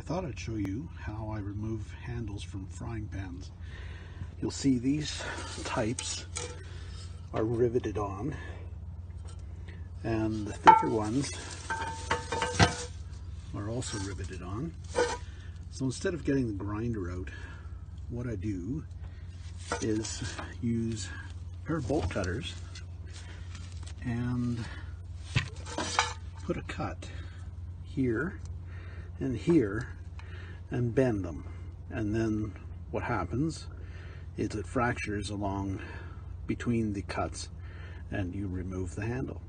thought I'd show you how I remove handles from frying pans. You'll see these types are riveted on, and the thicker ones are also riveted on. So instead of getting the grinder out, what I do is use a pair of bolt cutters and put a cut here and here and bend them, and then what happens is it fractures along between the cuts and you remove the handle.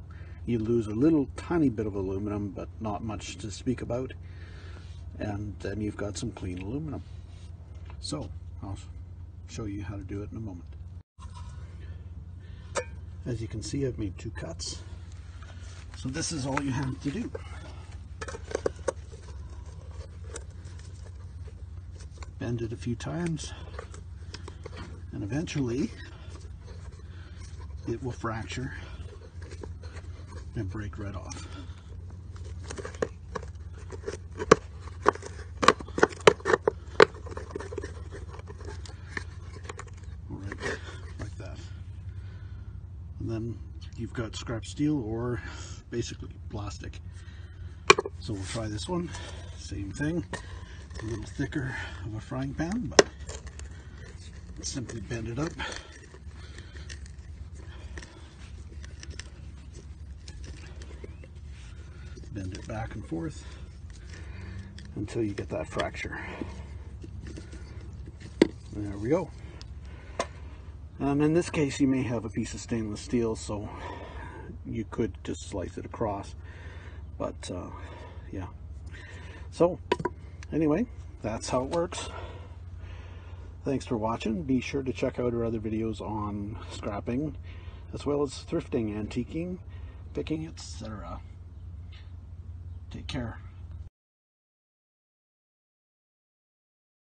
You lose a little tiny bit of aluminum, but not much to speak about, and then you've got some clean aluminum. So I'll show you how to do it in a moment. As you can see, I've made two cuts, so this is all you have to do. Bend it a few times and eventually it will fracture and break right off. Right, like that. And then you've got scrap steel or basically plastic. So we'll try this one. Same thing. A little thicker of a frying pan, but simply bend it up. Bend it back and forth until you get that fracture. There we go. And in this case, you may have a piece of stainless steel, so you could just slice it across. But yeah. So anyway, that's how it works. Thanks for watching. Be sure to check out our other videos on scrapping, as well as thrifting, antiquing, picking, etc. Take care.